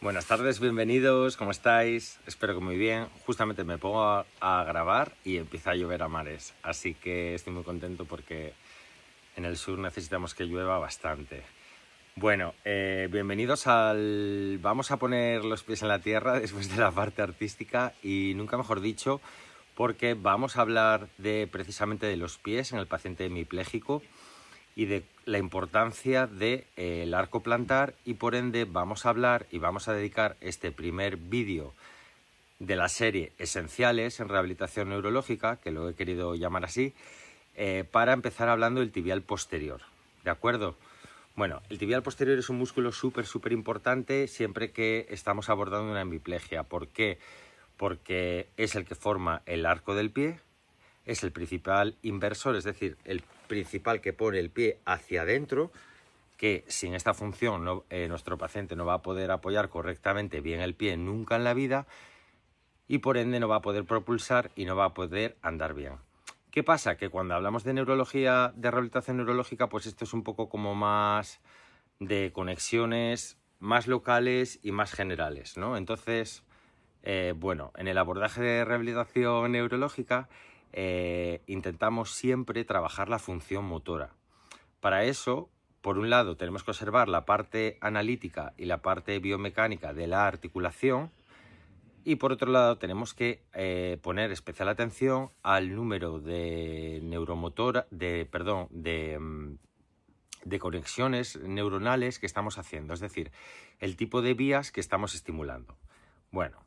Buenas tardes, bienvenidos, ¿cómo estáis? Espero que muy bien. Justamente me pongo a grabar y empieza a llover a mares, así que estoy muy contento porque en el sur necesitamos que llueva bastante. Bueno, bienvenidos al... Vamos a poner los pies en la tierra después de la parte artística y nunca mejor dicho, porque vamos a hablar precisamente de los pies en el paciente hemipléjico y de la importancia del arco plantar, y por ende vamos a hablar y vamos a dedicar este primer vídeo de la serie Esenciales en Rehabilitación Neurológica, que lo he querido llamar así, para empezar hablando del tibial posterior, ¿de acuerdo? Bueno, el tibial posterior es un músculo súper importante siempre que estamos abordando una hemiplegia. ¿Por qué? Porque es el que forma el arco del pie, es el principal inversor, es decir, el principal que pone el pie hacia adentro, que sin esta función nuestro paciente no va a poder apoyar correctamente bien el pie nunca en la vida y por ende no va a poder propulsar y no va a poder andar bien. ¿Qué pasa? Que cuando hablamos de neurología, de rehabilitación neurológica, pues esto es un poco como más de conexiones más locales y más generales, ¿no? Entonces, bueno, en el abordaje de rehabilitación neurológica intentamos siempre trabajar la función motora. Para eso, por un lado, tenemos que observar la parte analítica y la parte biomecánica de la articulación, y por otro lado tenemos que poner especial atención al número de de conexiones neuronales que estamos haciendo, es decir, el tipo de vías que estamos estimulando. Bueno,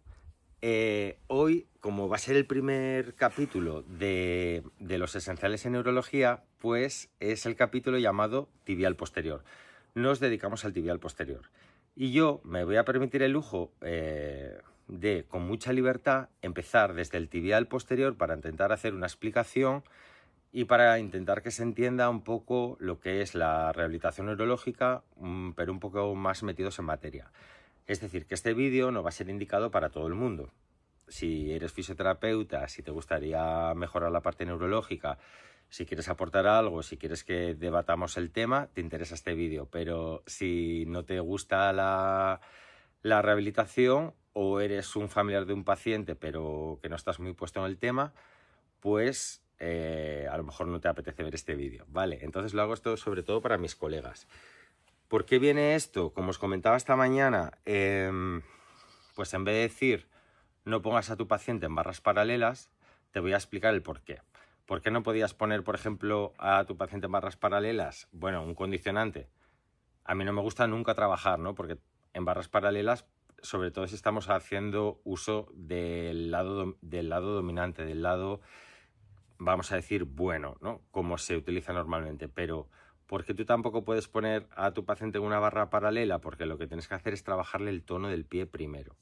hoy, como va a ser el primer capítulo de los esenciales en neurología, pues es el capítulo llamado tibial posterior. Nos dedicamos al tibial posterior. Y yo me voy a permitir el lujo de, con mucha libertad, empezar desde el tibial posterior para intentar hacer una explicación y para intentar que se entienda un poco lo que es la rehabilitación neurológica, pero un poco más metidos en materia. Es decir, que este vídeo no va a ser indicado para todo el mundo. Si eres fisioterapeuta, si te gustaría mejorar la parte neurológica, si quieres aportar algo, si quieres que debatamos el tema, te interesa este vídeo. Pero si no te gusta la rehabilitación o eres un familiar de un paciente pero que no estás muy puesto en el tema, pues a lo mejor no te apetece ver este vídeo, ¿vale? Entonces lo hago esto sobre todo para mis colegas. ¿Por qué viene esto? Como os comentaba esta mañana, pues en vez de decir no pongas a tu paciente en barras paralelas, te voy a explicar el por qué. ¿Por qué no podías poner, por ejemplo, a tu paciente en barras paralelas? Bueno, un condicionante. A mí no me gusta nunca trabajar, ¿no? Porque en barras paralelas, sobre todo si estamos haciendo uso del lado dominante, del lado, vamos a decir, bueno, ¿no? Como se utiliza normalmente, pero porque tú tampoco puedes poner a tu paciente en una barra paralela, porque lo que tienes que hacer es trabajarle el tono del pie primero.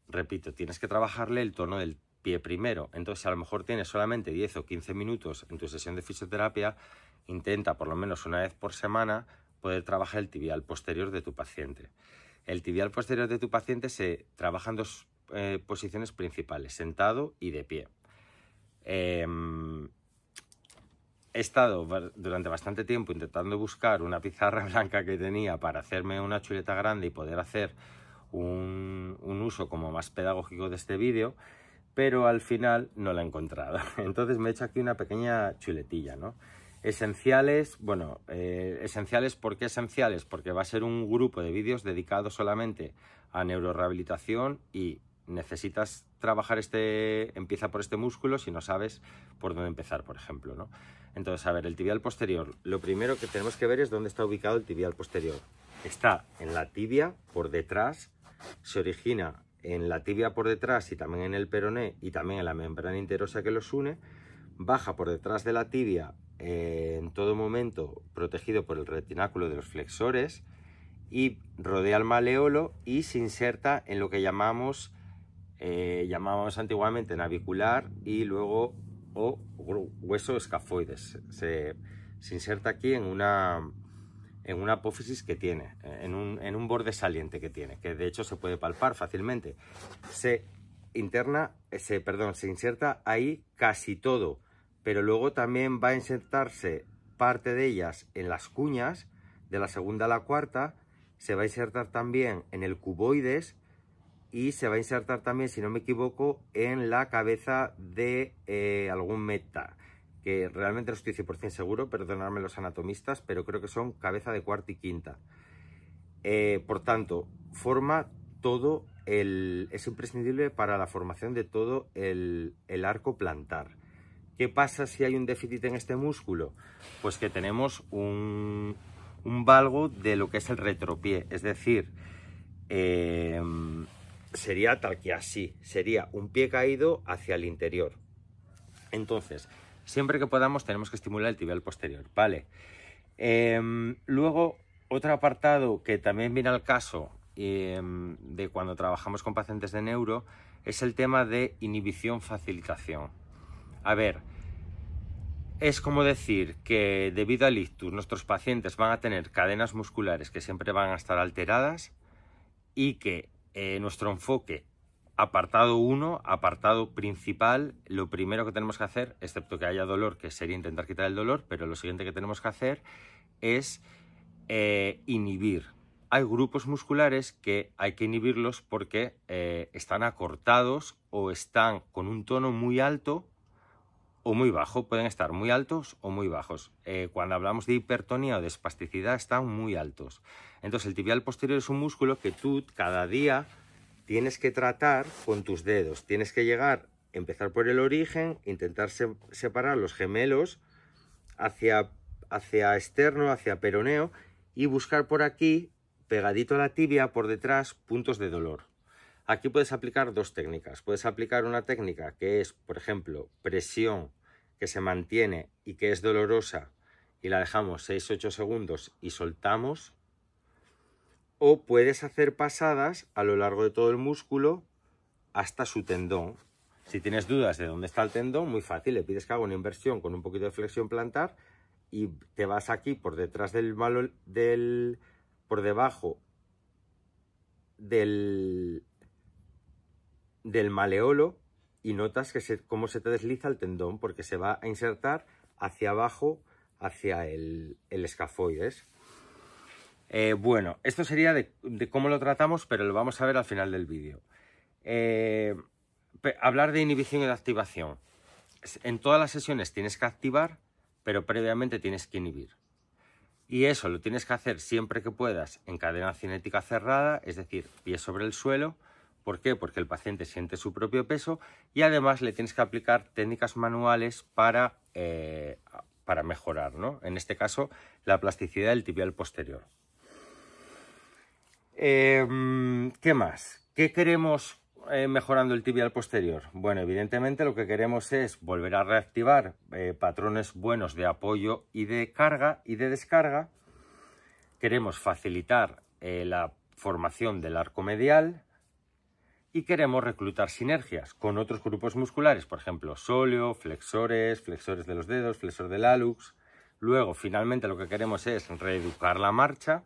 Repito, tienes que trabajarle el tono del pie primero. Entonces, si a lo mejor tienes solamente 10 o 15 minutos en tu sesión de fisioterapia, intenta por lo menos una vez por semana poder trabajar el tibial posterior de tu paciente. El tibial posterior de tu paciente se trabaja en dos posiciones principales, sentado y de pie. He estado durante bastante tiempo intentando buscar una pizarra blanca que tenía para hacerme una chuleta grande y poder hacer un uso como más pedagógico de este vídeo, pero al final no la he encontrado. Entonces me he hecho aquí una pequeña chuletilla, ¿no? Esenciales, bueno, esenciales, ¿por qué esenciales? Porque va a ser un grupo de vídeos dedicados solamente a neurorehabilitación y necesitas trabajar empieza por este músculo si no sabes por dónde empezar, por ejemplo, ¿no? Entonces, a ver, el tibial posterior, lo primero que tenemos que ver es dónde está ubicado el tibial posterior. Está en la tibia, por detrás, se origina en la tibia por detrás y también en el peroné y también en la membrana interósea que los une, baja por detrás de la tibia en todo momento protegido por el retináculo de los flexores y rodea el maleolo y se inserta en lo que llamábamos antiguamente navicular y luego hueso escafoides. Se inserta aquí en una apófisis que tiene, en un borde saliente que tiene, que de hecho se puede palpar fácilmente. Se inserta ahí casi todo, pero luego también va a insertarse parte de ellas en las cuñas, de la segunda a la cuarta, se va a insertar también en el cuboides y se va a insertar también, si no me equivoco, en la cabeza de algún meta, que realmente no estoy 100% seguro, perdonadme los anatomistas, pero creo que son cabeza de cuarta y quinta. Por tanto, forma todo es imprescindible para la formación de todo el arco plantar. ¿Qué pasa si hay un déficit en este músculo? Pues que tenemos un valgo de lo que es el retropié, es decir, sería tal que así, sería un pie caído hacia el interior. Entonces, siempre que podamos tenemos que estimular el tibial posterior, ¿vale? Luego, otro apartado que también viene al caso de cuando trabajamos con pacientes de neuro es el tema de inhibición-facilitación. A ver, es como decir que debido al ictus nuestros pacientes van a tener cadenas musculares que siempre van a estar alteradas y que nuestro enfoque, apartado 1, apartado principal, lo primero que tenemos que hacer, excepto que haya dolor, que sería intentar quitar el dolor, pero lo siguiente que tenemos que hacer es inhibir. Hay grupos musculares que hay que inhibirlos porque están acortados o están con un tono muy alto o muy bajo, pueden estar muy altos o muy bajos. Cuando hablamos de hipertonía o de espasticidad están muy altos. Entonces el tibial posterior es un músculo que tú cada día tienes que tratar con tus dedos. Tienes que empezar por el origen, intentar separar los gemelos hacia externo, hacia peroneo y buscar por aquí, pegadito a la tibia, por detrás, puntos de dolor. Aquí puedes aplicar dos técnicas. Puedes aplicar una técnica que es, por ejemplo, presión que se mantiene y que es dolorosa y la dejamos 6-8 segundos y soltamos. O puedes hacer pasadas a lo largo de todo el músculo hasta su tendón. Si tienes dudas de dónde está el tendón, muy fácil, le pides que haga una inversión con un poquito de flexión plantar y te vas aquí por detrás por debajo del maleolo y notas cómo se te desliza el tendón porque se va a insertar hacia abajo, hacia el escafoides. Bueno, esto sería de cómo lo tratamos, pero lo vamos a ver al final del vídeo. Hablar de inhibición y de activación. En todas las sesiones tienes que activar, pero previamente tienes que inhibir. Y eso lo tienes que hacer siempre que puedas en cadena cinética cerrada, es decir, pies sobre el suelo. ¿Por qué? Porque el paciente siente su propio peso y además le tienes que aplicar técnicas manuales para mejorar, ¿no? En este caso, la plasticidad del tibial posterior. ¿Qué más? ¿Qué queremos mejorando el tibial posterior? Bueno, evidentemente lo que queremos es volver a reactivar patrones buenos de apoyo y de carga y de descarga. Queremos facilitar la formación del arco medial y queremos reclutar sinergias con otros grupos musculares, por ejemplo, sóleo, flexores de los dedos, flexor del hallux. Luego, finalmente, lo que queremos es reeducar la marcha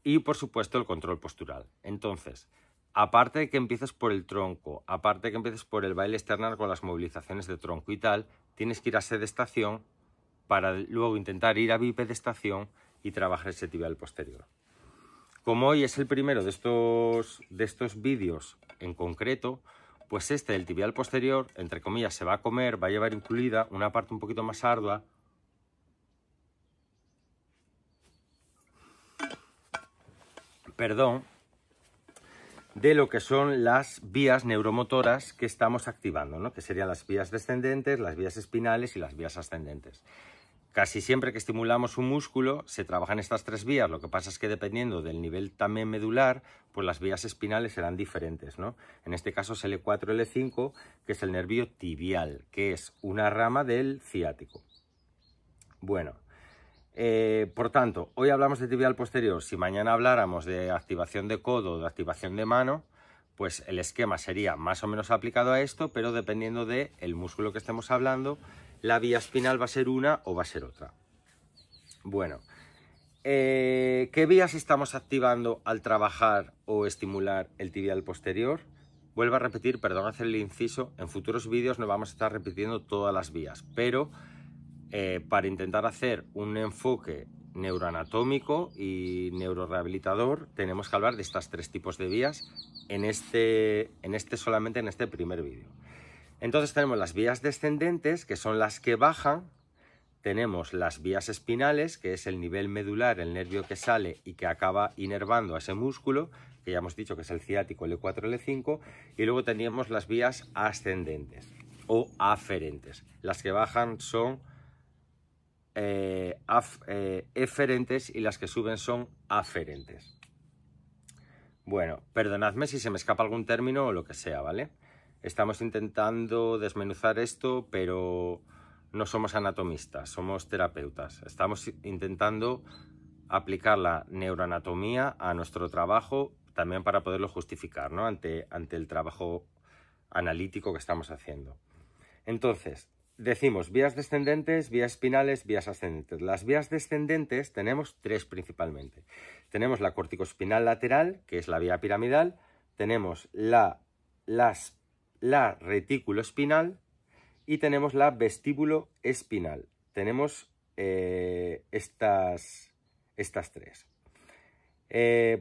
y, por supuesto, el control postural. Entonces, aparte de que empieces por el tronco, aparte de que empieces por el baile externar con las movilizaciones de tronco y tal, tienes que ir a sedestación para luego intentar ir a bipedestación y trabajar ese tibial posterior. Como hoy es el primero de estos vídeos en concreto, pues del tibial posterior, entre comillas, se va a comer, va a llevar incluida una parte un poquito más ardua, de lo que son las vías neuromotoras que estamos activando, ¿no? Que serían las vías descendentes, las vías espinales y las vías ascendentes. Casi siempre que estimulamos un músculo se trabajan estas tres vías, lo que pasa es que dependiendo del nivel también medular, pues las vías espinales serán diferentes, ¿no? En este caso es L4, L5, que es el nervio tibial, que es una rama del ciático. Bueno, por tanto, hoy hablamos de tibial posterior. Si mañana habláramos de activación de codo o de activación de mano, pues el esquema sería más o menos aplicado a esto, pero dependiendo del músculo que estemos hablando, la vía espinal va a ser una o va a ser otra. Bueno, ¿qué vías estamos activando al trabajar o estimular el tibial posterior? Vuelvo a repetir, perdón hacer el inciso, en futuros vídeos no vamos a estar repitiendo todas las vías, pero para intentar hacer un enfoque neuroanatómico y neurorehabilitador, tenemos que hablar de estas tres tipos de vías solamente en este primer vídeo. Entonces tenemos las vías descendentes, que son las que bajan. Tenemos las vías espinales, que es el nivel medular, el nervio que sale y que acaba inervando a ese músculo, que ya hemos dicho que es el ciático, el E4, el E5, y luego teníamos las vías ascendentes o aferentes. Las que bajan son eferentes y las que suben son aferentes. Bueno, perdonadme si se me escapa algún término o lo que sea, ¿vale? Estamos intentando desmenuzar esto, pero no somos anatomistas, somos terapeutas. Estamos intentando aplicar la neuroanatomía a nuestro trabajo también para poderlo justificar, ¿no? ante el trabajo analítico que estamos haciendo. Entonces, decimos vías descendentes, vías espinales, vías ascendentes. Las vías descendentes tenemos tres principalmente. Tenemos la corticoespinal lateral, que es la vía piramidal. Tenemos la retículo espinal y tenemos la vestíbulo espinal. Tenemos estas tres.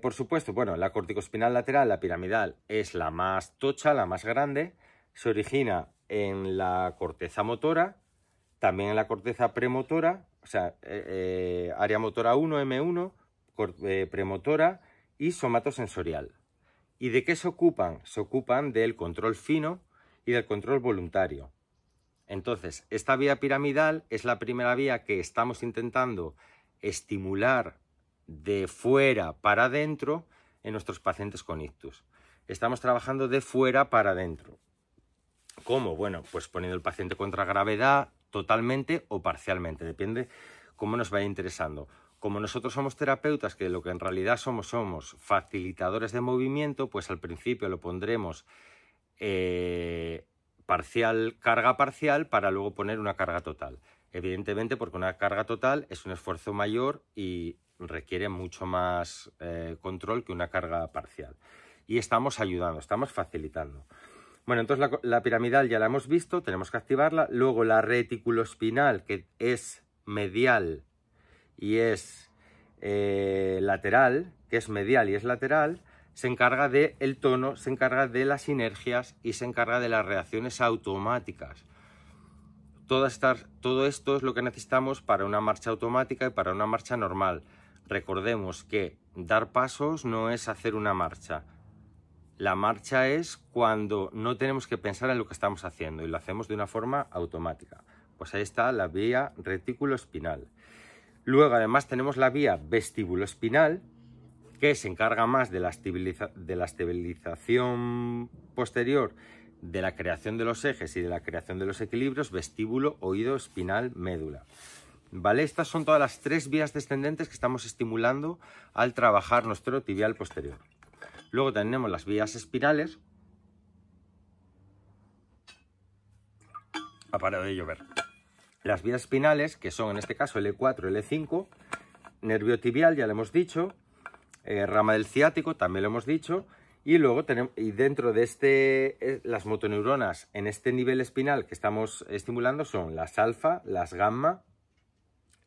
Por supuesto, bueno, la corticoespinal lateral, la piramidal, es la más tocha, la más grande. Se origina en la corteza motora, también en la corteza premotora, o sea, área motora 1, M1, premotora y somatosensorial. ¿Y de qué se ocupan? Se ocupan del control fino y del control voluntario. Entonces, esta vía piramidal es la primera vía que estamos intentando estimular de fuera para adentro en nuestros pacientes con ictus. Estamos trabajando de fuera para adentro. ¿Cómo? Bueno, pues poniendo el paciente contra gravedad totalmente o parcialmente, depende cómo nos vaya interesando. Como nosotros somos terapeutas, que lo que en realidad somos facilitadores de movimiento, pues al principio lo pondremos carga parcial para luego poner una carga total. Evidentemente, porque una carga total es un esfuerzo mayor y requiere mucho más control que una carga parcial. Y estamos ayudando, estamos facilitando. Bueno, entonces la piramidal ya la hemos visto, tenemos que activarla. Luego la reticuloespinal, que es medial y es lateral, que es medial y es lateral, se encarga del tono, se encarga de las sinergias y se encarga de las reacciones automáticas. Todo esto es lo que necesitamos para una marcha automática y para una marcha normal. Recordemos que dar pasos no es hacer una marcha. La marcha es cuando no tenemos que pensar en lo que estamos haciendo y lo hacemos de una forma automática. Pues ahí está la vía retículoespinal. Luego además tenemos la vía vestíbuloespinal, que se encarga más de la estabilización posterior, de la creación de los ejes y de la creación de los equilibrios, vestíbulo, oído, espinal, médula. ¿Vale? Estas son todas las tres vías descendentes que estamos estimulando al trabajar nuestro tibial posterior. Luego tenemos las vías espinales. Ha parado de llover. Las vías espinales, que son en este caso el E4 y el E5, nervio tibial, ya lo hemos dicho, rama del ciático, también lo hemos dicho, y luego tenemos, y dentro de las motoneuronas en este nivel espinal que estamos estimulando son las alfa, las gamma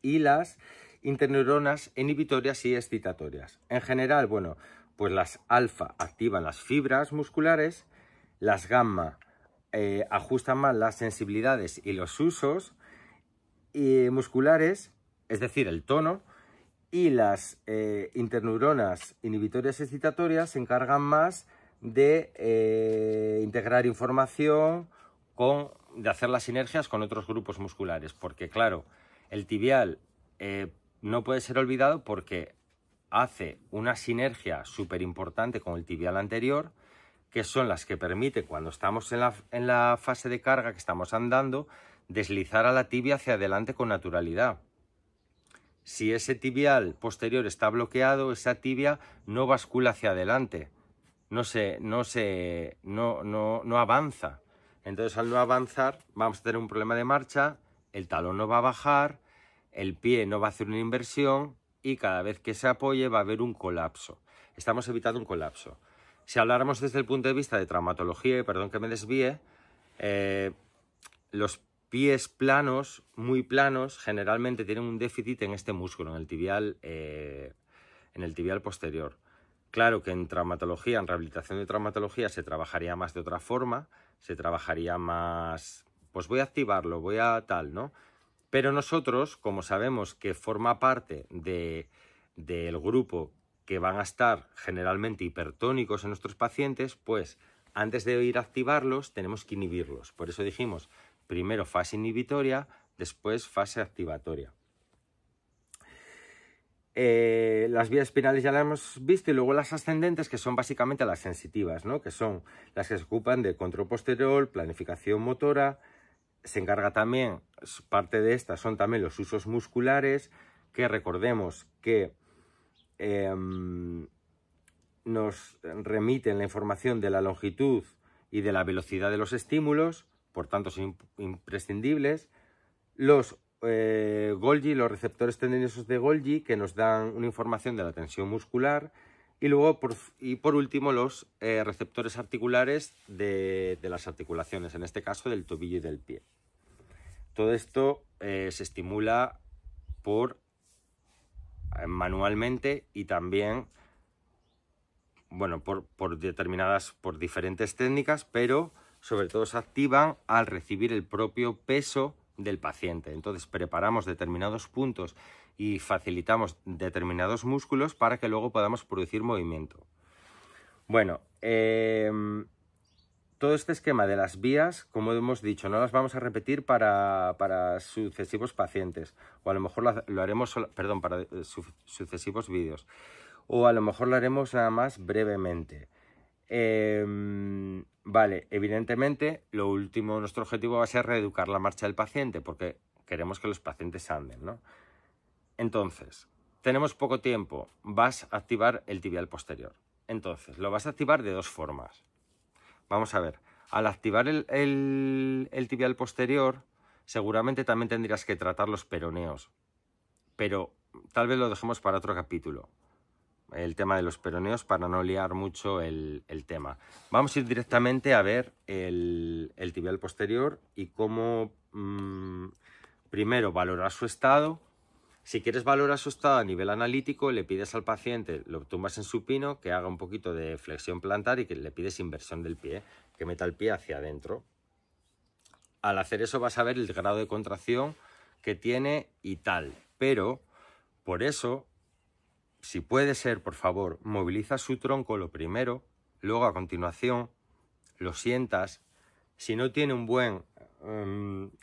y las interneuronas inhibitorias y excitatorias. En general, bueno, pues las alfa activan las fibras musculares, las gamma ajustan más las sensibilidades y los usos musculares, es decir, el tono, y las interneuronas inhibitorias excitatorias se encargan más de integrar información, de hacer las sinergias con otros grupos musculares, porque claro, el tibial no puede ser olvidado porque hace una sinergia súper importante con el tibial anterior, que son las que permite, cuando estamos en la fase de carga, que estamos andando, deslizar a la tibia hacia adelante con naturalidad. Si ese tibial posterior está bloqueado, esa tibia no bascula hacia adelante, no avanza. Entonces, al no avanzar, vamos a tener un problema de marcha, el talón no va a bajar, el pie no va a hacer una inversión y cada vez que se apoye va a haber un colapso. Estamos evitando un colapso. Si habláramos desde el punto de vista de traumatología, y perdón que me desvíe, los pies planos, muy planos, generalmente tienen un déficit en este músculo, en el tibial posterior. Claro que en traumatología, en rehabilitación de traumatología, se trabajaría más de otra forma, se trabajaría más, pues voy a activarlo, voy a tal, ¿no? Pero nosotros, como sabemos que forma parte del grupo que van a estar generalmente hipertónicos en nuestros pacientes, pues antes de ir a activarlos tenemos que inhibirlos. Por eso dijimos, primero fase inhibitoria, después fase activatoria. Las vías espinales ya las hemos visto, y luego las ascendentes, que son básicamente las sensitivas, ¿no? Que son las que se ocupan de control posterior, planificación motora. Se encarga también, parte de estas son también los usos musculares, que recordemos que nos remiten la información de la longitud y de la velocidad de los estímulos, por tanto son imprescindibles. Los Golgi, los receptores tendinosos de Golgi, que nos dan una información de la tensión muscular, y luego por último los receptores articulares de las articulaciones, en este caso del tobillo y del pie. Todo esto se estimula manualmente y también, bueno, por diferentes técnicas, pero sobre todo se activan al recibir el propio peso del paciente. Entonces preparamos determinados puntos y facilitamos determinados músculos para que luego podamos producir movimiento. Bueno, todo este esquema de las vías, como hemos dicho, no las vamos a repetir para sucesivos pacientes, o a lo mejor lo haremos, perdón, para sucesivos vídeos, o a lo mejor lo haremos nada más brevemente. Vale, evidentemente nuestro objetivo va a ser reeducar la marcha del paciente, porque queremos que los pacientes anden, ¿no? Entonces, tenemos poco tiempo, vas a activar el tibial posterior. Entonces, lo vas a activar de dos formas. Vamos a ver, al activar el tibial posterior, seguramente también tendrías que tratar los peroneos, pero tal vez lo dejemos para otro capítulo, el tema de los peroneos, para no liar mucho el tema. Vamos a ir directamente a ver el tibial posterior y cómo primero valorar su estado. Si quieres valorar su estado a nivel analítico, le pides al paciente, lo tumbas en supino, que haga un poquito de flexión plantar y que le pides inversión del pie, que meta el pie hacia adentro. Al hacer eso vas a ver el grado de contracción que tiene y tal. Pero, por eso, si puede ser, por favor, moviliza su tronco lo primero, luego a continuación lo sientas. Si no tiene un buen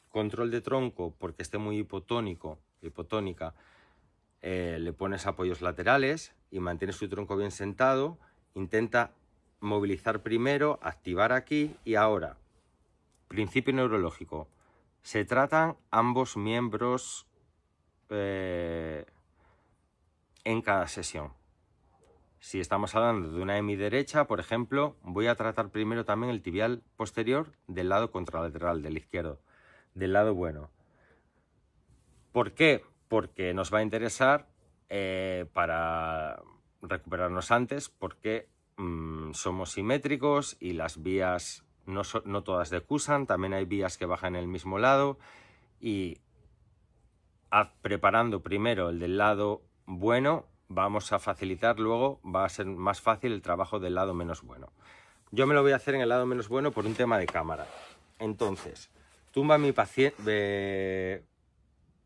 control de tronco porque esté muy hipotónica, le pones apoyos laterales y mantienes su tronco bien sentado. Intenta movilizar primero, activar aquí y ahora. Principio neurológico. Se tratan ambos miembros en cada sesión. Si estamos hablando de una hemiderecha, por ejemplo, voy a tratar primero también el tibial posterior del lado contralateral, del izquierdo, del lado bueno. ¿Por qué? Porque nos va a interesar para recuperarnos antes, porque somos simétricos y las vías no todas decusan, también hay vías que bajan en el mismo lado, y preparando primero el del lado bueno, vamos a facilitar luego, va a ser más fácil el trabajo del lado menos bueno. Yo me lo voy a hacer en el lado menos bueno por un tema de cámara. Entonces, tumba a mi paciente.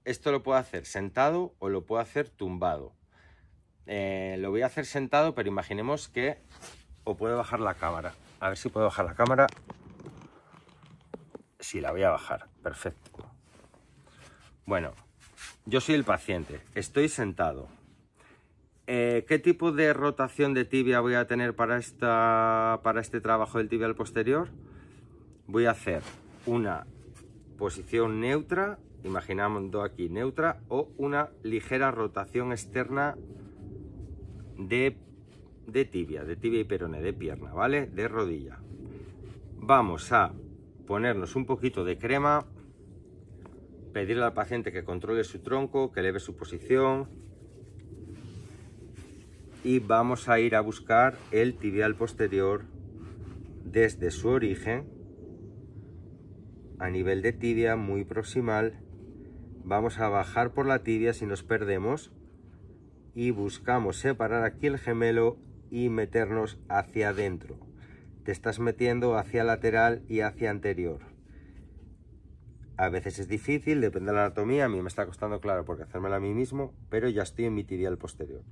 Esto lo puedo hacer sentado o lo puedo hacer tumbado. Lo voy a hacer sentado, pero imaginemos que... O puedo bajar la cámara. A ver si puedo bajar la cámara. Sí, la voy a bajar. Perfecto. Bueno, yo soy el paciente. Estoy sentado. ¿Qué tipo de rotación de tibia voy a tener para este trabajo del tibial posterior? Voy a hacer una posición neutra, imaginando aquí neutra, o una ligera rotación externa de tibia y peroné, de pierna, ¿vale? De rodilla. Vamos a ponernos un poquito de crema, pedirle al paciente que controle su tronco, que eleve su posición, y vamos a ir a buscar el tibial posterior desde su origen a nivel de tibia, muy proximal. Vamos a bajar por la tibia si nos perdemos y buscamos separar aquí el gemelo y meternos hacia adentro. Te estás metiendo hacia lateral y hacia anterior. A veces es difícil, depende de la anatomía. A mí me está costando, claro, porque hacérmelo a mí mismo, pero ya estoy en mi tibial posterior.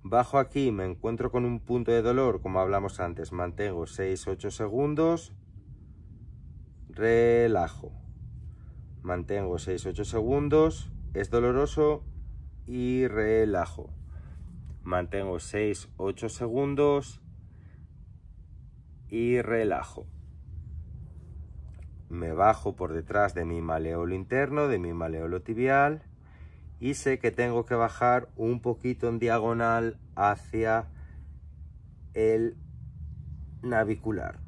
Bajo aquí, me encuentro con un punto de dolor, como hablamos antes. Mantengo 6-8 segundos, relajo. Mantengo 6-8 segundos, es doloroso y relajo. Mantengo 6-8 segundos y relajo. Me bajo por detrás de mi maleolo interno, de mi maleolo tibial, y sé que tengo que bajar un poquito en diagonal hacia el navicular,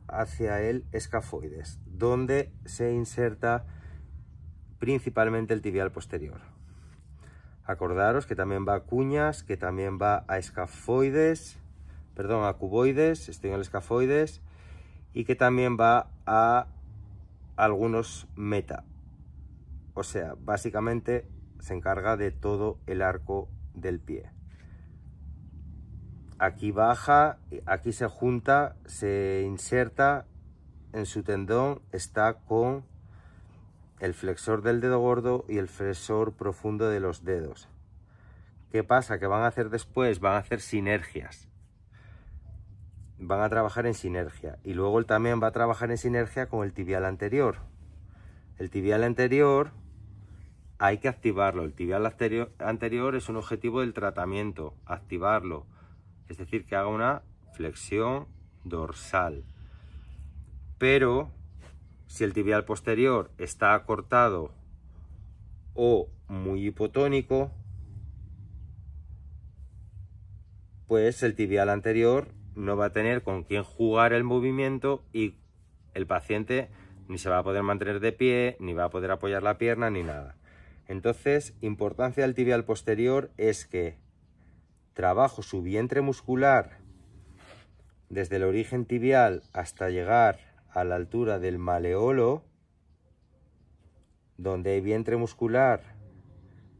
hacia el escafoides, donde se inserta principalmente el tibial posterior. Acordaros que también va a cuñas, que también va a escafoides, perdón, a cuboides, estoy en el escafoides, y que también va a algunos meta. O sea, básicamente se encarga de todo el arco del pie. Aquí baja, aquí se junta, se inserta en su tendón, está con el flexor del dedo gordo y el flexor profundo de los dedos. ¿Qué pasa? Que van a hacer después, van a hacer sinergias. Van a trabajar en sinergia. Y luego él también va a trabajar en sinergia con el tibial anterior. El tibial anterior hay que activarlo. El tibial anterior es un objetivo del tratamiento, activarlo. Es decir, que haga una flexión dorsal. Pero si el tibial posterior está acortado o muy hipotónico, pues el tibial anterior no va a tener con quién jugar el movimiento y el paciente ni se va a poder mantener de pie, ni va a poder apoyar la pierna, ni nada. Entonces, importancia del tibial posterior es que trabajo su vientre muscular desde el origen tibial hasta llegar a la altura del maleolo, donde hay vientre muscular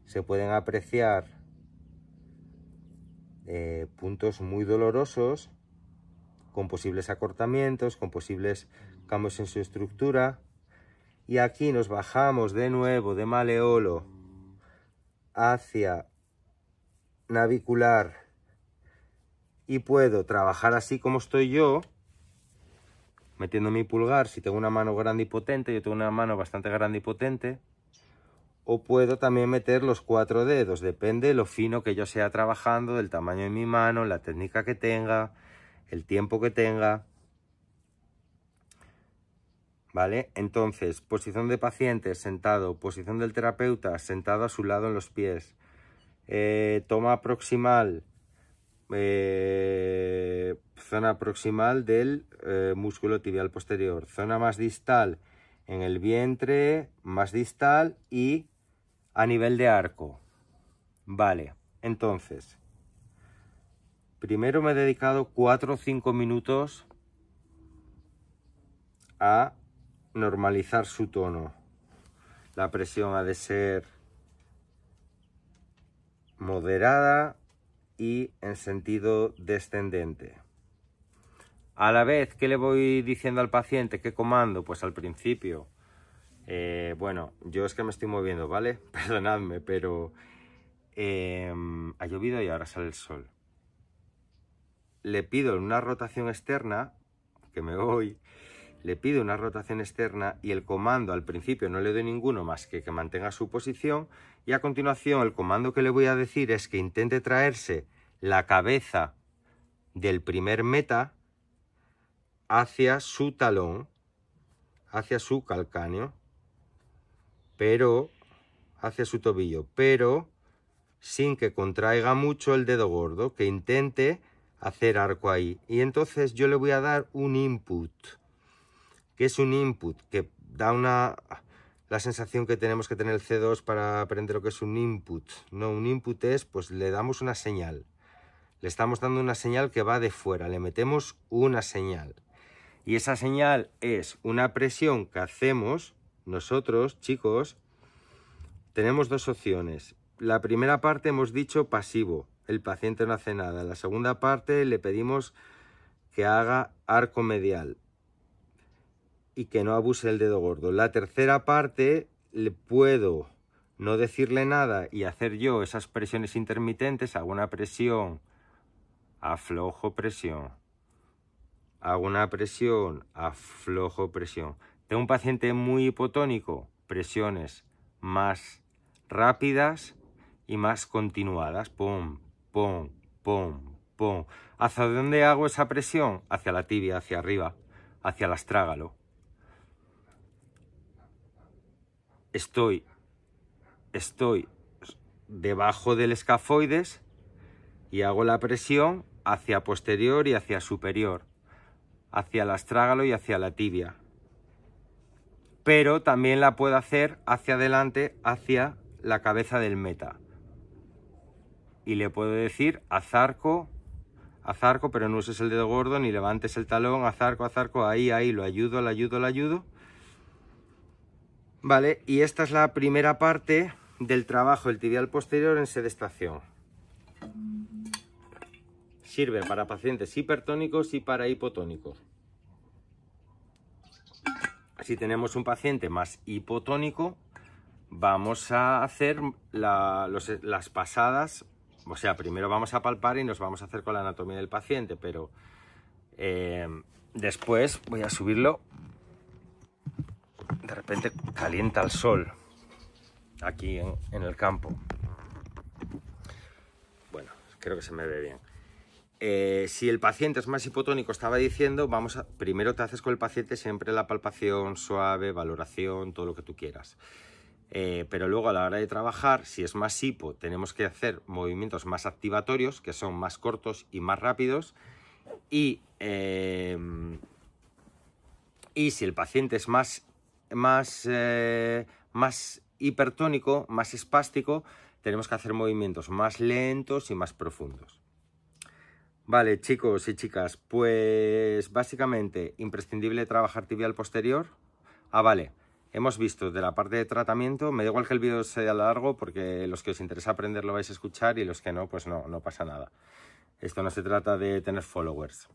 se pueden apreciar puntos muy dolorosos, con posibles acortamientos, con posibles cambios en su estructura. Y aquí nos bajamos de nuevo de maleolo hacia navicular y puedo trabajar así como estoy yo, metiendo mi pulgar. Si tengo una mano grande y potente, yo tengo una mano bastante grande y potente, o puedo también meter los 4 dedos, depende de lo fino que yo sea trabajando, del tamaño de mi mano, la técnica que tenga, el tiempo que tenga. ¿Vale? Entonces, posición de paciente, sentado. Posición del terapeuta, sentado a su lado en los pies. Toma proximal. Zona proximal del músculo tibial posterior. Zona más distal en el vientre, más distal y a nivel de arco. Vale, entonces, primero me he dedicado 4 o 5 minutos a normalizar su tono. La presión ha de ser moderada y en sentido descendente. A la vez, ¿qué le voy diciendo al paciente? ¿Qué comando? Pues al principio, bueno, yo es que me estoy moviendo, ¿vale? Perdonadme, pero ha llovido y ahora sale el sol. Le pido una rotación externa, que me voy. Le pido una rotación externa y el comando al principio no le doy ninguno más que mantenga su posición, y a continuación el comando que le voy a decir es que intente traerse la cabeza del primer meta hacia su talón, hacia su calcáneo, pero hacia su tobillo, pero sin que contraiga mucho el dedo gordo, que intente hacer arco ahí. Y entonces yo le voy a dar un input. ¿Qué es un input? Que da la sensación que tenemos que tener el C2 para aprender lo que es un input. No, un input es, pues le damos una señal. Le estamos dando una señal que va de fuera, le metemos una señal. Y esa señal es una presión que hacemos nosotros, chicos. Tenemos dos opciones. La primera parte hemos dicho pasivo, el paciente no hace nada. La segunda parte le pedimos que haga arco medial y que no abuse el dedo gordo. La tercera parte le puedo no decirle nada y hacer yo esas presiones intermitentes. Hago una presión, aflojo presión, hago una presión, aflojo presión. Tengo un paciente muy hipotónico, presiones más rápidas y más continuadas. Pum, pum, pum, pum. ¿Hacia dónde hago esa presión? Hacia la tibia, hacia arriba, hacia el astrágalo. Estoy debajo del escafoides y hago la presión hacia posterior y hacia superior, hacia el astrágalo y hacia la tibia. Pero también la puedo hacer hacia adelante, hacia la cabeza del meta. Y le puedo decir haz arco, pero no uses el dedo gordo ni levantes el talón, haz arco, ahí, lo ayudo. Vale, y esta es la primera parte del trabajo del tibial posterior en sedestación. Sirve para pacientes hipertónicos y para hipotónicos. Si tenemos un paciente más hipotónico, vamos a hacer las pasadas. O sea, primero vamos a palpar y nos vamos a hacer con la anatomía del paciente, pero después voy a subirlo. De repente calienta el sol aquí en el campo. Bueno, creo que se me ve bien. Si el paciente es más hipotónico, estaba diciendo, primero te haces con el paciente siempre la palpación suave, valoración, todo lo que tú quieras. Pero luego a la hora de trabajar, si es más hipo, tenemos que hacer movimientos más activatorios, que son más cortos y más rápidos. Y si el paciente es más hipertónico, más espástico, tenemos que hacer movimientos más lentos y más profundos. Vale, chicos y chicas, pues básicamente imprescindible trabajar tibial posterior. Vale, hemos visto de la parte de tratamiento. Me da igual que el vídeo sea largo porque los que os interesa aprender lo vais a escuchar y los que no, pues no pasa nada. Esto no se trata de tener followers.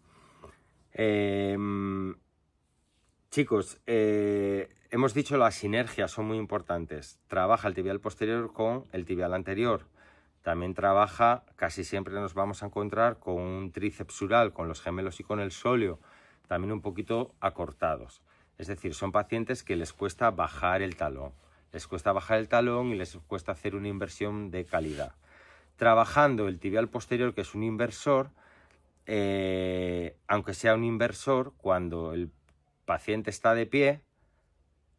Chicos, hemos dicho las sinergias son muy importantes. Trabaja el tibial posterior con el tibial anterior. También trabaja, casi siempre nos vamos a encontrar con un tríceps sural, con los gemelos y con el sóleo, también un poquito acortados. Es decir, son pacientes que les cuesta bajar el talón. Les cuesta bajar el talón y les cuesta hacer una inversión de calidad. Trabajando el tibial posterior, que es un inversor, aunque sea un inversor, cuando el paciente está de pie,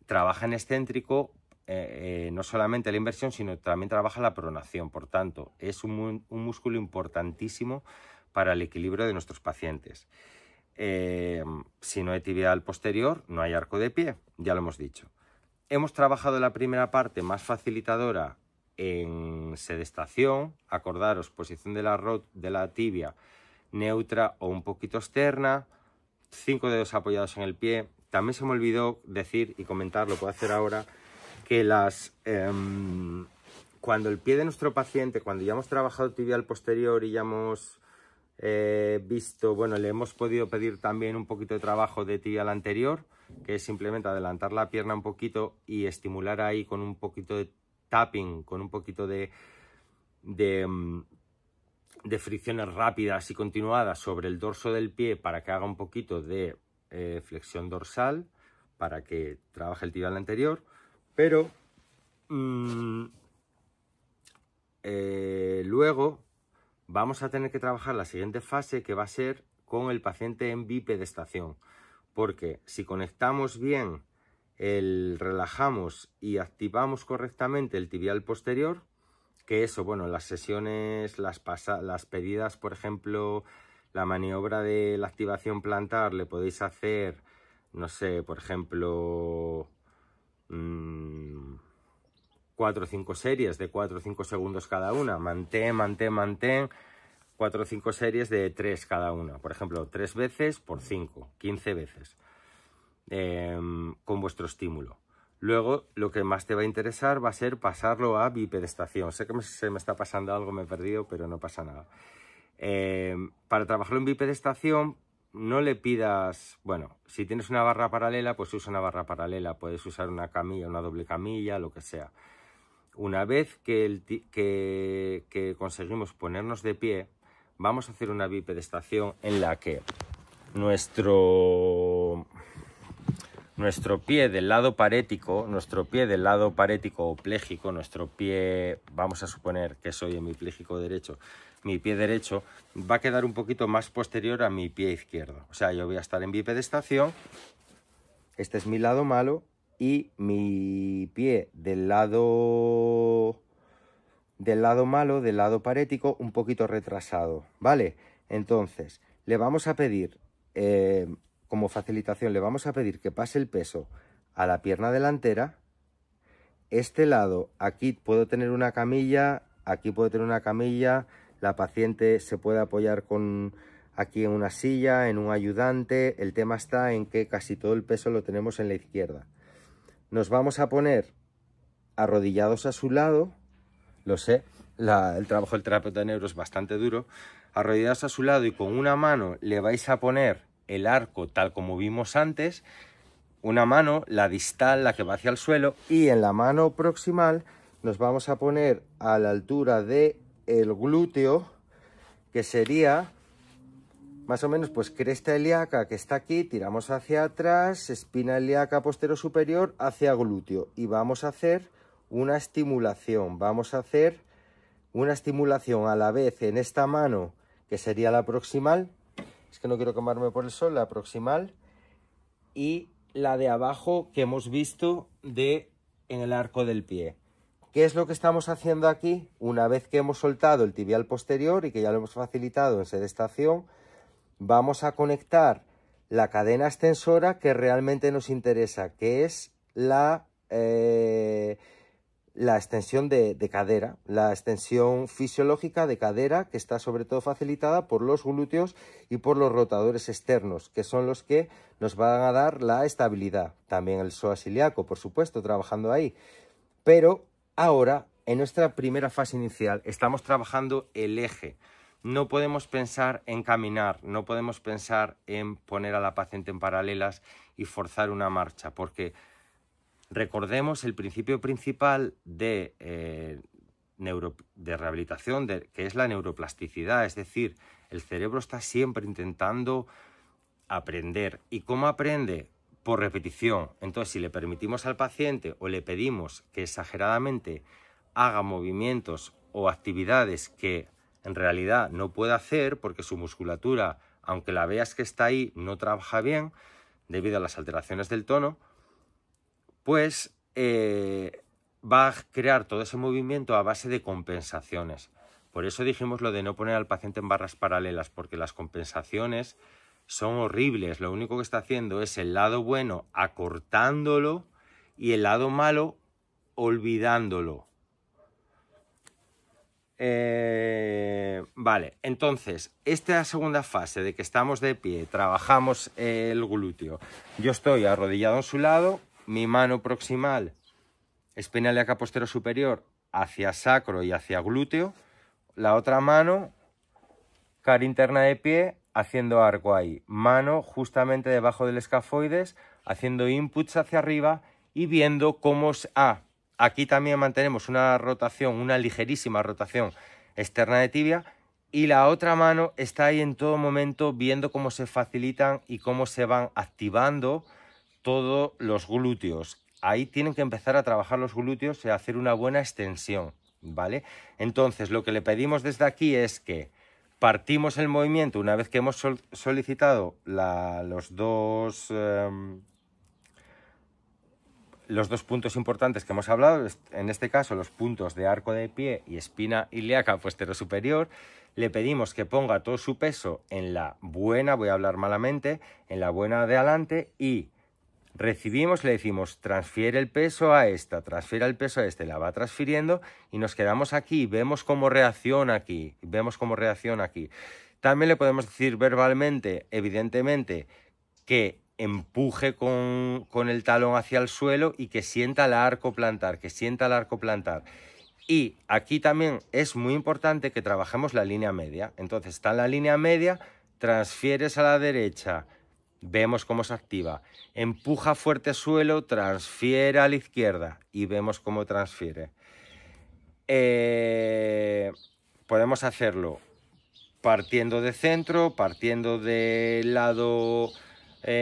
trabaja en excéntrico, no solamente la inversión, sino también trabaja la pronación. Por tanto, es un músculo importantísimo para el equilibrio de nuestros pacientes. Si no hay tibial posterior, no hay arco de pie, ya lo hemos dicho. Hemos trabajado la primera parte más facilitadora en sedestación. Acordaros, posición de la tibia neutra o un poquito externa, 5 dedos apoyados en el pie. También se me olvidó decir y comentar, lo puedo hacer ahora, que cuando el pie de nuestro paciente, cuando ya hemos trabajado tibial posterior y ya hemos visto, bueno, le hemos podido pedir también un poquito de trabajo de tibial anterior, que es simplemente adelantar la pierna un poquito y estimular ahí con un poquito de tapping, con un poquito de fricciones rápidas y continuadas sobre el dorso del pie para que haga un poquito de flexión dorsal, para que trabaje el tibial anterior. Pero luego vamos a tener que trabajar la siguiente fase, que va a ser con el paciente en bipedestación, porque si conectamos bien, relajamos y activamos correctamente el tibial posterior, que eso, bueno, las sesiones, las pedidas, por ejemplo, la maniobra de la activación plantar, le podéis hacer, no sé, por ejemplo, 4 o 5 series de 4 o 5 segundos cada una. Mantén. 4 o 5 series de 3 cada una. Por ejemplo, 3 veces por 5, 15 veces con vuestro estímulo. Luego, lo que más te va a interesar va a ser pasarlo a bipedestación. Sé que se me está pasando algo, me he perdido, pero no pasa nada. Para trabajarlo en bipedestación, no le pidas... Bueno, si tienes una barra paralela, pues usa una barra paralela. Puedes usar una camilla, una doble camilla, lo que sea. Una vez que conseguimos ponernos de pie, vamos a hacer una bipedestación en la que nuestro pie del lado parético, o pléjico, nuestro pie, vamos a suponer que soy hemipléjico derecho, mi pie derecho va a quedar un poquito más posterior a mi pie izquierdo. O sea, yo voy a estar en bipedestación, este es mi lado malo, y mi pie del lado malo, del lado parético, un poquito retrasado, ¿vale? Entonces, le vamos a pedir, como facilitación, le vamos a pedir que pase el peso a la pierna delantera. Este lado, aquí puedo tener una camilla, aquí puedo tener una camilla, la paciente se puede apoyar aquí en una silla, en un ayudante. El tema está en que casi todo el peso lo tenemos en la izquierda. Nos vamos a poner arrodillados a su lado, lo sé, el trabajo del terapeuta de neuro es bastante duro, arrodillados a su lado y con una mano le vais a poner el arco tal como vimos antes, una mano, la distal, la que va hacia el suelo, y en la mano proximal nos vamos a poner a la altura del glúteo, que sería más o menos pues cresta ilíaca que está aquí, tiramos hacia atrás, espina ilíaca posterior superior hacia glúteo, y vamos a hacer una estimulación, a la vez en esta mano, que sería la proximal, es que no quiero quemarme por el sol, la proximal, y la de abajo que hemos visto en el arco del pie. ¿Qué es lo que estamos haciendo aquí? Una vez que hemos soltado el tibial posterior y que ya lo hemos facilitado en sedestación, vamos a conectar la cadena extensora que realmente nos interesa, que es la extensión de cadera, la extensión fisiológica de cadera, que está sobre todo facilitada por los glúteos y por los rotadores externos, que son los que nos van a dar la estabilidad. También el psoas ilíaco, por supuesto, trabajando ahí. Pero ahora, en nuestra primera fase inicial, estamos trabajando el eje. No podemos pensar en caminar, no podemos pensar en poner a la paciente en paralelas y forzar una marcha, porque recordemos el principio principal de rehabilitación, que es la neuroplasticidad, es decir, el cerebro está siempre intentando aprender. ¿Y cómo aprende? Por repetición. Entonces, si le permitimos al paciente o le pedimos que exageradamente haga movimientos o actividades que en realidad no puede hacer porque su musculatura, aunque la veas que está ahí, no trabaja bien debido a las alteraciones del tono, pues va a crear todo ese movimiento a base de compensaciones. Por eso dijimos lo de no poner al paciente en barras paralelas, porque las compensaciones son horribles. Lo único que está haciendo es el lado bueno acortándolo y el lado malo olvidándolo. Vale, entonces, esta segunda fase de que estamos de pie, trabajamos el glúteo. Yo estoy arrodillado en su lado, mi mano proximal, espina ilíaca posterior superior, hacia sacro y hacia glúteo. La otra mano, cara interna de pie, haciendo arco ahí. Mano justamente debajo del escafoides, haciendo inputs hacia arriba y viendo cómo... Aquí también mantenemos una rotación, una ligerísima rotación externa de tibia, y la otra mano está ahí en todo momento viendo cómo se facilitan y cómo se van activando todos los glúteos. Ahí tienen que empezar a trabajar los glúteos y a hacer una buena extensión, ¿vale? Entonces, lo que le pedimos desde aquí es que partimos el movimiento una vez que hemos solicitado los dos puntos importantes que hemos hablado, en este caso los puntos de arco de pie y espina ilíaca posterior superior. Le pedimos que ponga todo su peso en la buena, voy a hablar malamente, en la buena de adelante, y recibimos, le decimos transfiere el peso a esta, transfiere el peso a este, la va transfiriendo y nos quedamos aquí, vemos cómo reacciona aquí, vemos cómo reacciona aquí. También le podemos decir verbalmente, evidentemente, que empuje con el talón hacia el suelo y que sienta el arco plantar, que sienta el arco plantar. Y aquí también es muy importante que trabajemos la línea media. Entonces está en la línea media, transfieres a la derecha, vemos cómo se activa. Empuja fuerte suelo, transfiere a la izquierda y vemos cómo transfiere. Podemos hacerlo partiendo de centro, partiendo del lado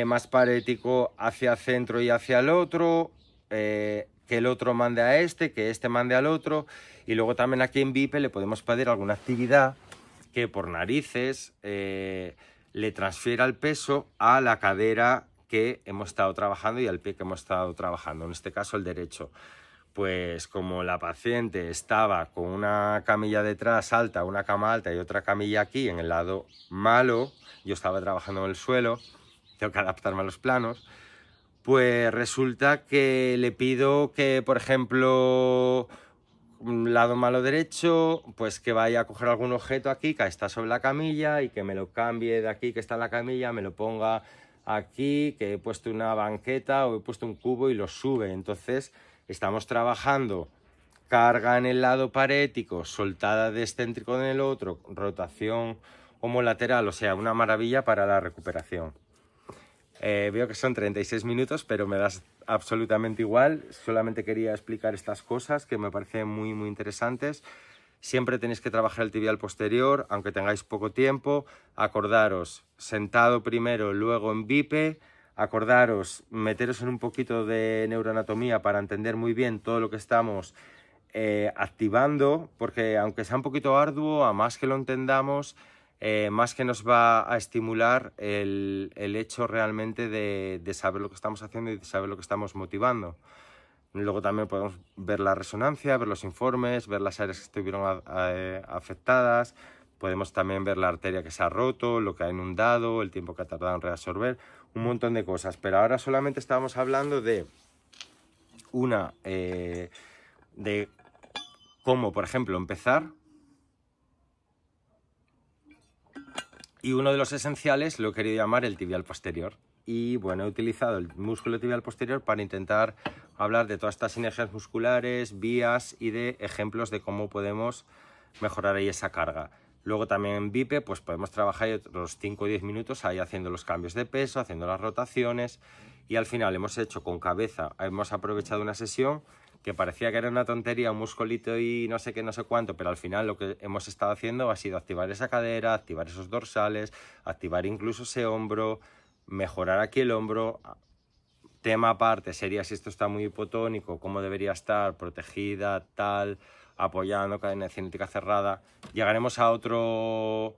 más parético hacia centro y hacia el otro, que el otro mande a este, que este mande al otro, y luego también aquí en VIP le podemos pedir alguna actividad que por narices le transfiera el peso a la cadera que hemos estado trabajando y al pie que hemos estado trabajando, en este caso el derecho. Pues como la paciente estaba con una camilla detrás alta, una cama alta y otra camilla aquí en el lado malo, yo estaba trabajando en el suelo, tengo que adaptarme a los planos, pues resulta que le pido que, por ejemplo, lado malo derecho, pues que vaya a coger algún objeto aquí que está sobre la camilla y que me lo cambie de aquí que está en la camilla, me lo ponga aquí, que he puesto una banqueta o he puesto un cubo y lo sube. Entonces estamos trabajando carga en el lado parético, soltada de excéntrico en el otro, rotación homolateral, o sea, una maravilla para la recuperación. Veo que son 36 minutos, pero me das absolutamente igual. Solamente quería explicar estas cosas que me parecen muy, muy interesantes. Siempre tenéis que trabajar el tibial posterior, aunque tengáis poco tiempo. Acordaros, sentado primero, luego en bipe. Acordaros, meteros en un poquito de neuroanatomía para entender muy bien todo lo que estamos activando, porque aunque sea un poquito arduo, a más que lo entendamos, más que nos va a estimular el hecho realmente de saber lo que estamos haciendo y de saber lo que estamos motivando. Luego también podemos ver la resonancia, ver los informes, ver las áreas que estuvieron afectadas. Podemos también ver la arteria que se ha roto, lo que ha inundado, el tiempo que ha tardado en reabsorber, un montón de cosas. Pero ahora solamente estábamos hablando de de cómo, por ejemplo, empezar. Y uno de los esenciales lo he querido llamar el tibial posterior. Y bueno, he utilizado el músculo tibial posterior para intentar hablar de todas estas sinergias musculares, vías y de ejemplos de cómo podemos mejorar ahí esa carga. Luego también en bipe pues podemos trabajar otros 5 o 10 minutos ahí haciendo los cambios de peso, haciendo las rotaciones, y al final hemos hecho con cabeza, hemos aprovechado una sesión que parecía que era una tontería, un musculito y no sé qué, no sé cuánto, pero al final lo que hemos estado haciendo ha sido activar esa cadera, activar esos dorsales, activar incluso ese hombro, mejorar aquí el hombro. Tema aparte sería si esto está muy hipotónico, cómo debería estar, protegida, tal, apoyando, cadena cinética cerrada. Llegaremos a otro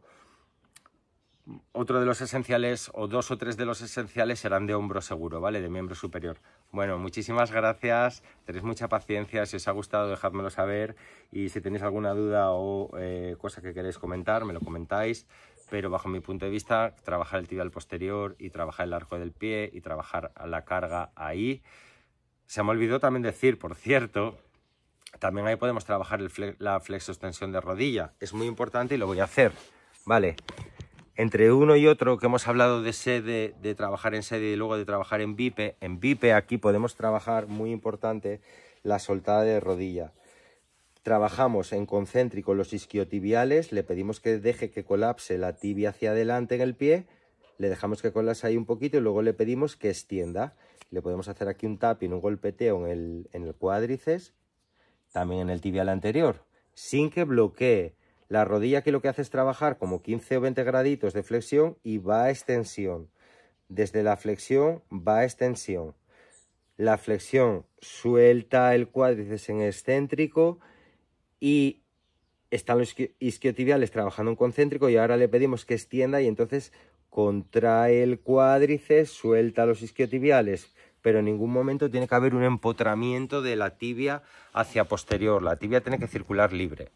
de los esenciales, o 2 o 3 de los esenciales serán de hombro seguro, ¿vale? De miembro superior. Bueno, muchísimas gracias, tenéis mucha paciencia, si os ha gustado dejádmelo saber, y si tenéis alguna duda o cosa que queréis comentar, me lo comentáis, pero bajo mi punto de vista, trabajar el tibial posterior y trabajar el arco del pie y trabajar la carga ahí. Se me olvidó también decir, por cierto, también ahí podemos trabajar la flexoextensión de rodilla, es muy importante y lo voy a hacer, ¿vale? Entre uno y otro que hemos hablado de sede, de trabajar en sede y luego de trabajar en bipe aquí podemos trabajar, muy importante, la soltada de rodilla. Trabajamos en concéntrico los isquiotibiales, le pedimos que deje que colapse la tibia hacia adelante en el pie, le dejamos que colapse ahí un poquito y luego le pedimos que extienda. Le podemos hacer aquí un tapping, un golpeteo en el cuádriceps, también en el tibial anterior, sin que bloquee. La rodilla aquí lo que hace es trabajar como 15 o 20 graditos de flexión y va a extensión. Desde la flexión va a extensión. La flexión suelta el cuádriceps en excéntrico y están los isquiotibiales trabajando en concéntrico, y ahora le pedimos que extienda y entonces contrae el cuádriceps, suelta los isquiotibiales, pero en ningún momento tiene que haber un empotramiento de la tibia hacia posterior. La tibia tiene que circular libre.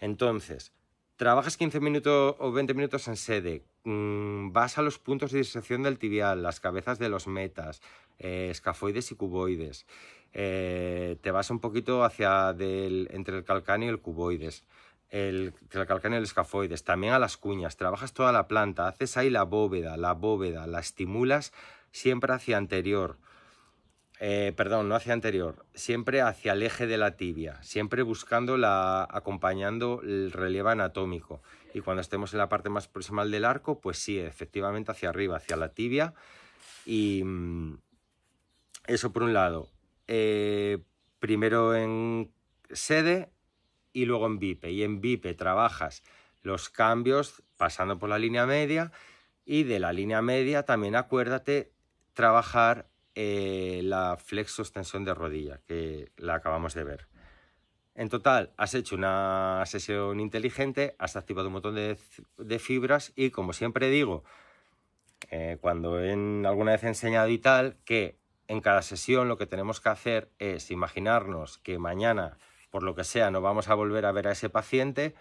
Entonces, trabajas 15 minutos o 20 minutos en sede, vas a los puntos de disección del tibial, las cabezas de los metas, escafoides y cuboides. Te vas un poquito entre el calcáneo y el cuboides, entre el calcáneo y el escafoides, también a las cuñas, trabajas toda la planta, haces ahí la bóveda, la estimulas siempre hacia anterior. Perdón, no hacia anterior, siempre hacia el eje de la tibia, siempre acompañando el relieve anatómico. Y cuando estemos en la parte más proximal del arco, pues sí, efectivamente hacia arriba, hacia la tibia. Y eso por un lado. Primero en sede y luego en bipe. Y en bipe trabajas los cambios pasando por la línea media, y de la línea media también acuérdate trabajar la flexo-extensión de rodilla, que la acabamos de ver. En total, has hecho una sesión inteligente, has activado un montón de fibras y, como siempre digo, cuando alguna vez he enseñado y tal, que en cada sesión lo que tenemos que hacer es imaginarnos que mañana, por lo que sea, no vamos a volver a ver a ese paciente,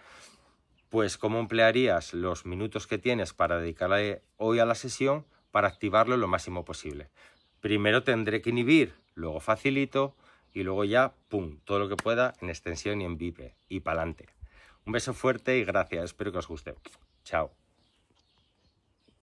pues cómo emplearías los minutos que tienes para dedicarle hoy a la sesión para activarlo lo máximo posible. Primero tendré que inhibir, luego facilito y luego ya, pum, todo lo que pueda en extensión y en bipe y para adelante. Un beso fuerte y gracias, espero que os guste. Chao.